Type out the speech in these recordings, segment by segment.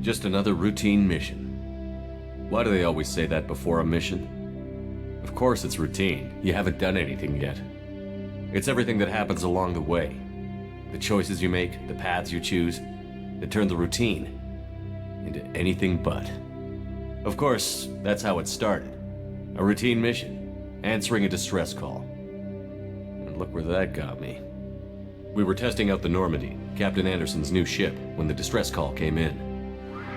Just another routine mission. Why do they always say that before a mission? Of course it's routine. You haven't done anything yet. It's everything that happens along the way. The choices you make, the paths you choose, that turn the routine into anything but. Of course, that's how it started. A routine mission, answering a distress call. And look where that got me. We were testing out the Normandy, Captain Anderson's new ship, when the distress call came in.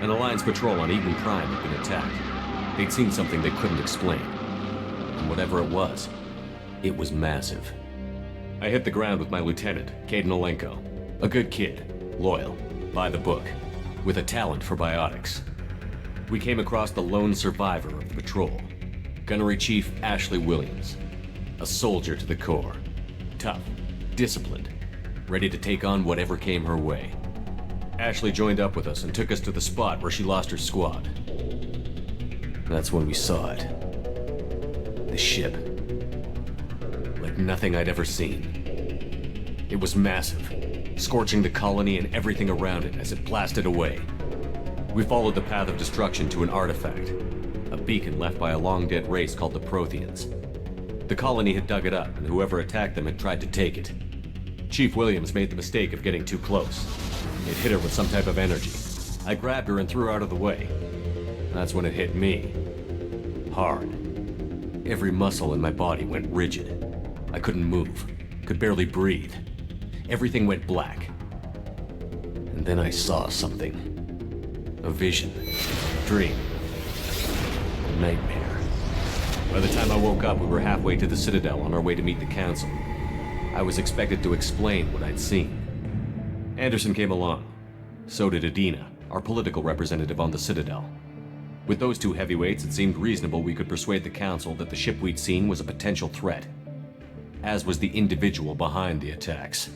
An Alliance patrol on Eden Prime had been attacked. They'd seen something they couldn't explain. And whatever it was massive. I hit the ground with my lieutenant, Kaidan Alenko. A good kid, loyal, by the book, with a talent for biotics. We came across the lone survivor of the patrol, Gunnery Chief Ashley Williams. A soldier to the core. Tough, disciplined, ready to take on whatever came her way. Ashley joined up with us and took us to the spot where she lost her squad. That's when we saw it. The ship. Like nothing I'd ever seen. It was massive, scorching the colony and everything around it as it blasted away. We followed the path of destruction to an artifact, a beacon left by a long-dead race called the Protheans. The colony had dug it up, and whoever attacked them had tried to take it. Chief Williams made the mistake of getting too close. It hit her with some type of energy. I grabbed her and threw her out of the way. That's when it hit me. Hard. Every muscle in my body went rigid. I couldn't move, could barely breathe. Everything went black. And then I saw something. A vision. A dream. A nightmare. By the time I woke up, we were halfway to the Citadel on our way to meet the Council. I was expected to explain what I'd seen. Anderson came along. So did Adina, our political representative on the Citadel. With those two heavyweights, it seemed reasonable we could persuade the Council that the ship we'd seen was a potential threat. As was the individual behind the attacks.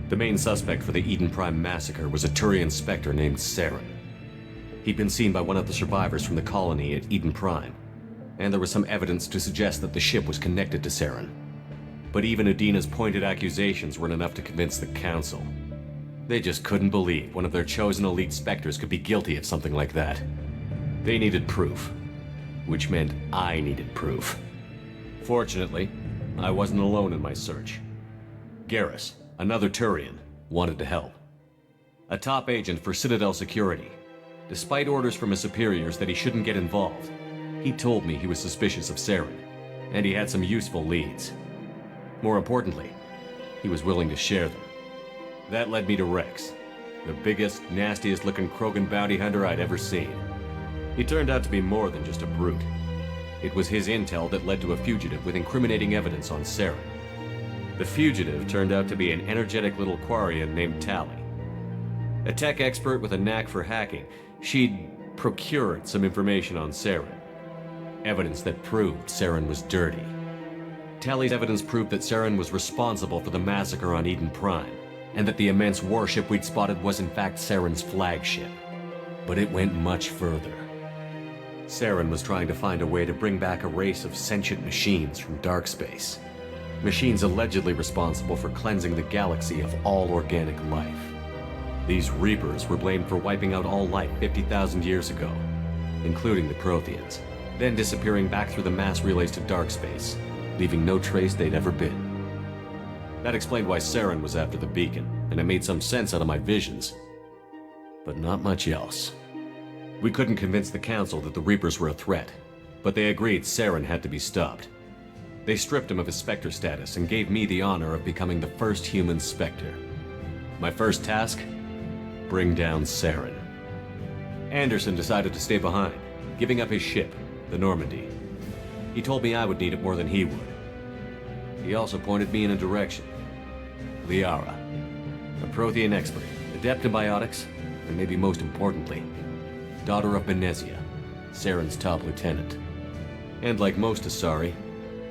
The main suspect for the Eden Prime massacre was a Turian Spectre named Saren. He'd been seen by one of the survivors from the colony at Eden Prime, and there was some evidence to suggest that the ship was connected to Saren. But even Adina's pointed accusations weren't enough to convince the Council. They just couldn't believe one of their chosen elite Spectres could be guilty of something like that. They needed proof, which meant I needed proof. Fortunately, I wasn't alone in my search. Garrus, another Turian, wanted to help. A top agent for Citadel Security. Despite orders from his superiors that he shouldn't get involved, he told me he was suspicious of Saren, and he had some useful leads. More importantly, he was willing to share them. That led me to Rex, the biggest, nastiest looking Krogan bounty hunter I'd ever seen. He turned out to be more than just a brute. It was his intel that led to a fugitive with incriminating evidence on Saren. The fugitive turned out to be an energetic little Quarian named Tali. A tech expert with a knack for hacking, she'd procured some information on Saren. Evidence that proved Saren was dirty. Tali's evidence proved that Saren was responsible for the massacre on Eden Prime, and that the immense warship we'd spotted was in fact Saren's flagship. But it went much further. Saren was trying to find a way to bring back a race of sentient machines from dark space. Machines allegedly responsible for cleansing the galaxy of all organic life. These Reapers were blamed for wiping out all life 50,000 years ago, including the Protheans, then disappearing back through the mass relays to dark space, leaving no trace they'd ever been. That explained why Saren was after the beacon, and it made some sense out of my visions. But not much else. We couldn't convince the Council that the Reapers were a threat, but they agreed Saren had to be stopped. They stripped him of his Spectre status and gave me the honor of becoming the first human Spectre. My first task? Bring down Saren. Anderson decided to stay behind, giving up his ship, the Normandy. He told me I would need it more than he would. He also pointed me in a direction. Liara, a Prothean expert, adept in biotics, and maybe most importantly, daughter of Benezia, Saren's top lieutenant. And like most Asari,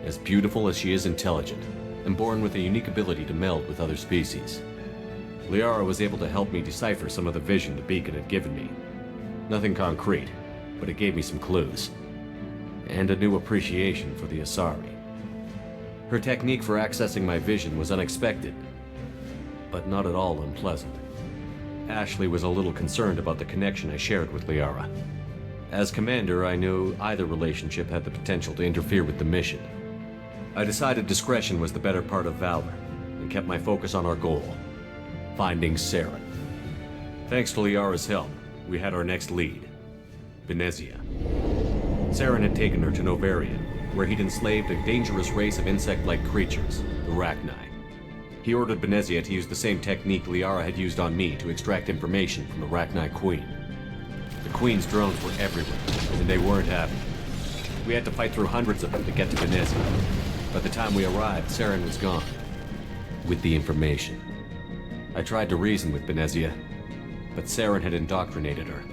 as beautiful as she is intelligent, and born with a unique ability to meld with other species. Liara was able to help me decipher some of the vision the beacon had given me. Nothing concrete, but it gave me some clues. And a new appreciation for the Asari. Her technique for accessing my vision was unexpected, but not at all unpleasant. Ashley was a little concerned about the connection I shared with Liara. As commander, I knew either relationship had the potential to interfere with the mission. I decided discretion was the better part of valor, and kept my focus on our goal, finding Saren. Thanks to Liara's help, we had our next lead, Benezia. Saren had taken her to Novarian, where he'd enslaved a dangerous race of insect-like creatures, the Rachni. He ordered Benezia to use the same technique Liara had used on me to extract information from the Rachni Queen. The Queen's drones were everywhere, and they weren't happy. We had to fight through hundreds of them to get to Benezia. By the time we arrived, Saren was gone, with the information. I tried to reason with Benezia, but Saren had indoctrinated her.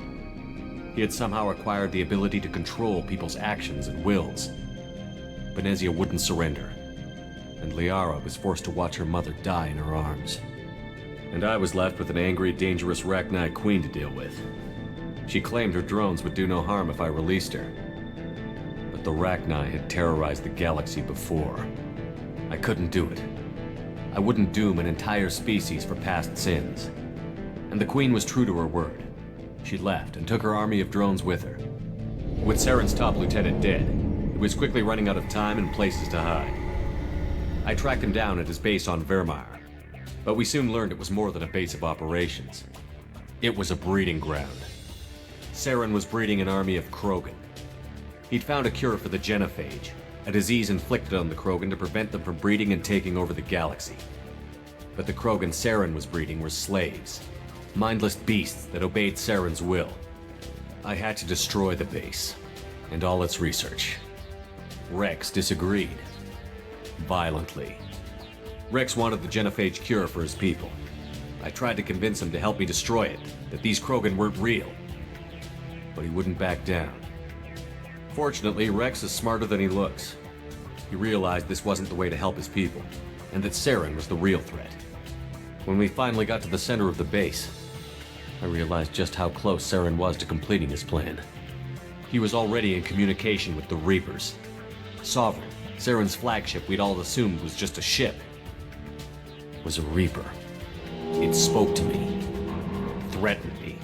He had somehow acquired the ability to control people's actions and wills. Benezia wouldn't surrender, and Liara was forced to watch her mother die in her arms. And I was left with an angry, dangerous Rachni Queen to deal with. She claimed her drones would do no harm if I released her. But the Rachni had terrorized the galaxy before. I couldn't do it. I wouldn't doom an entire species for past sins. And the Queen was true to her word. She left and took her army of drones with her. With Saren's top lieutenant dead, he was quickly running out of time and places to hide. I tracked him down at his base on Vermeer, but we soon learned it was more than a base of operations. It was a breeding ground. Saren was breeding an army of Krogan. He'd found a cure for the genophage, a disease inflicted on the Krogan to prevent them from breeding and taking over the galaxy. But the Krogan Saren was breeding were slaves, mindless beasts that obeyed Saren's will. I had to destroy the base, and all its research. Rex disagreed. Violently. Rex wanted the genophage cure for his people. I tried to convince him to help me destroy it, that these Krogan weren't real. But he wouldn't back down. Fortunately, Rex is smarter than he looks. He realized this wasn't the way to help his people, and that Saren was the real threat. When we finally got to the center of the base, I realized just how close Saren was to completing his plan. He was already in communication with the Reapers. Sovereign, Saren's flagship we'd all assumed was just a ship, was a Reaper. It spoke to me, threatened me.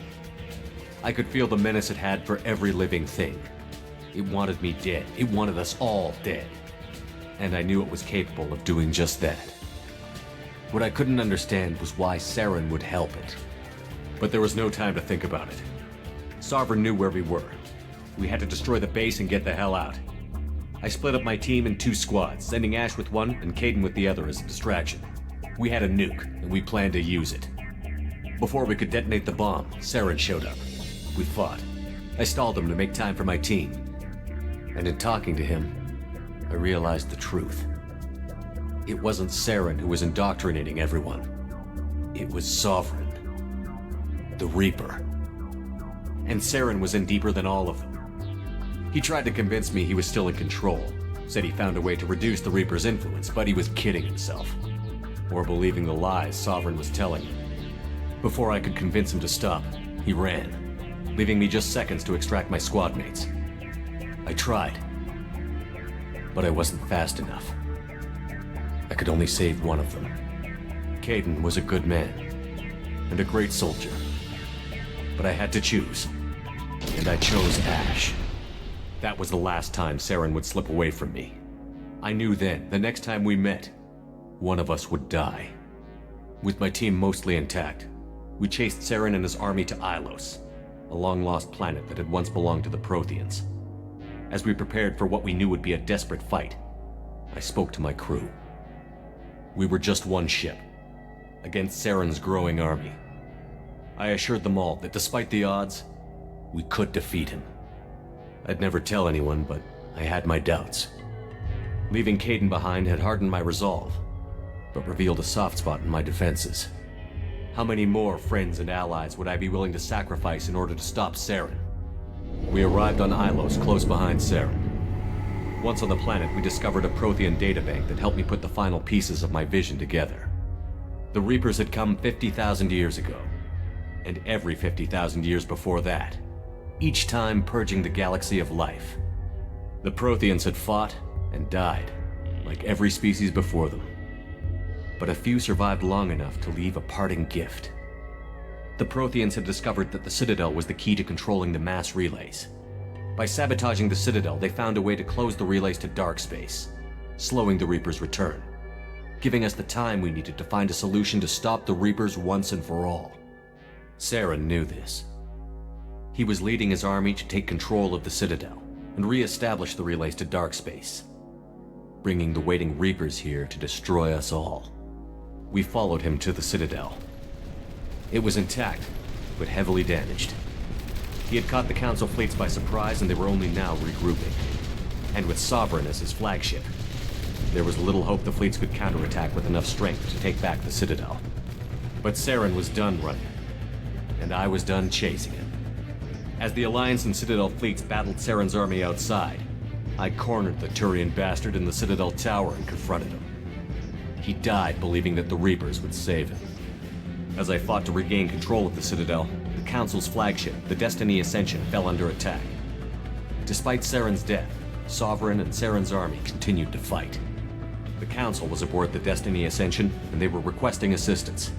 I could feel the menace it had for every living thing. It wanted me dead. It wanted us all dead. And I knew it was capable of doing just that. What I couldn't understand was why Saren would help it. But there was no time to think about it. Sovereign knew where we were. We had to destroy the base and get the hell out. I split up my team in 2 squads, sending Ash with one and Kaidan with the other as a distraction. We had a nuke, and we planned to use it. Before we could detonate the bomb, Saren showed up. We fought. I stalled him to make time for my team. And in talking to him, I realized the truth. It wasn't Saren who was indoctrinating everyone. It was Sovereign. The Reaper. And Saren was in deeper than all of them. He tried to convince me he was still in control. Said he found a way to reduce the Reaper's influence, but he was kidding himself. Or believing the lies Sovereign was telling him. Before I could convince him to stop, he ran, leaving me just seconds to extract my squad mates. I tried, but I wasn't fast enough. I could only save one of them. Kaidan was a good man, and a great soldier. But I had to choose, and I chose Ash. That was the last time Saren would slip away from me. I knew then, the next time we met, one of us would die. With my team mostly intact, we chased Saren and his army to Ilos, a long-lost planet that had once belonged to the Protheans. As we prepared for what we knew would be a desperate fight, I spoke to my crew. We were just one ship, against Saren's growing army. I assured them all that despite the odds, we could defeat him. I'd never tell anyone, but I had my doubts. Leaving Kaidan behind had hardened my resolve, but revealed a soft spot in my defenses. How many more friends and allies would I be willing to sacrifice in order to stop Saren? We arrived on Ilos, close behind Saren. Once on the planet, we discovered a Prothean databank that helped me put the final pieces of my vision together. The Reapers had come 50,000 years ago, and every 50,000 years before that, each time purging the galaxy of life. The Protheans had fought and died, like every species before them. But a few survived long enough to leave a parting gift. The Protheans had discovered that the Citadel was the key to controlling the mass relays. By sabotaging the Citadel, they found a way to close the relays to dark space, slowing the Reapers' return, giving us the time we needed to find a solution to stop the Reapers once and for all. Saren knew this. He was leading his army to take control of the Citadel and re-establish the relays to dark space, bringing the waiting Reapers here to destroy us all. We followed him to the Citadel. It was intact, but heavily damaged. He had caught the Council fleets by surprise, and they were only now regrouping. And with Sovereign as his flagship, there was little hope the fleets could counterattack with enough strength to take back the Citadel. But Saren was done running, and I was done chasing him. As the Alliance and Citadel fleets battled Saren's army outside, I cornered the Turian bastard in the Citadel tower and confronted him. He died believing that the Reapers would save him. As I fought to regain control of the Citadel, the Council's flagship, the Destiny Ascension, fell under attack. Despite Saren's death, Sovereign and Saren's army continued to fight. The Council was aboard the Destiny Ascension, and they were requesting assistance.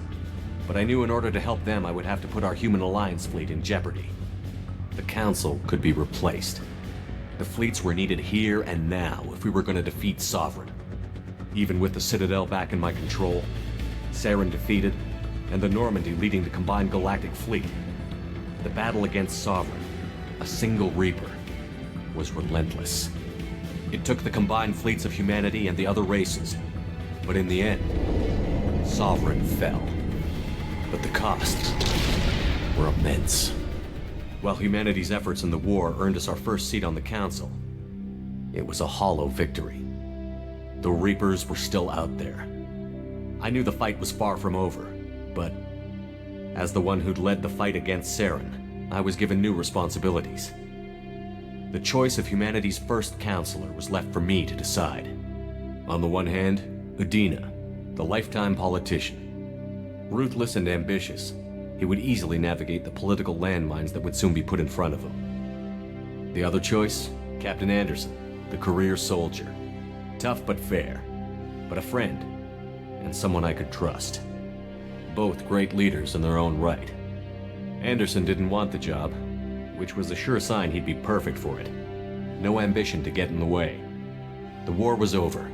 But I knew in order to help them, I would have to put our Human Alliance fleet in jeopardy. The Council could be replaced. The fleets were needed here and now if we were going to defeat Sovereign. Even with the Citadel back in my control, Saren defeated, and the Normandy leading the combined galactic fleet, the battle against Sovereign, a single Reaper, was relentless. It took the combined fleets of humanity and the other races, but in the end, Sovereign fell. But the costs were immense. While humanity's efforts in the war earned us our first seat on the Council, it was a hollow victory. The Reapers were still out there. I knew the fight was far from over, but as the one who'd led the fight against Saren, I was given new responsibilities. The choice of humanity's first counselor was left for me to decide. On the one hand, Udina, the lifetime politician. Ruthless and ambitious, he would easily navigate the political landmines that would soon be put in front of him. The other choice, Captain Anderson, the career soldier. Tough but fair, but a friend, and someone I could trust. Both great leaders in their own right. Anderson didn't want the job, which was a sure sign he'd be perfect for it. No ambition to get in the way. The war was over.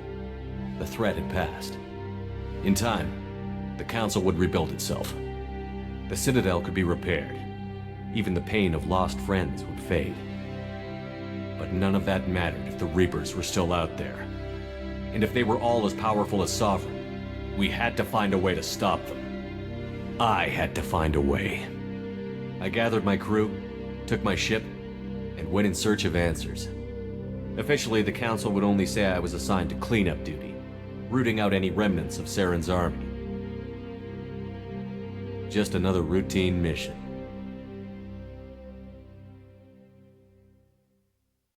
The threat had passed. In time, the Council would rebuild itself. The Citadel could be repaired. Even the pain of lost friends would fade. But none of that mattered if the Reapers were still out there. And if they were all as powerful as Sovereign, we had to find a way to stop them. I had to find a way. I gathered my crew, took my ship, and went in search of answers. Officially, the Council would only say I was assigned to cleanup duty, rooting out any remnants of Saren's army. Just another routine mission.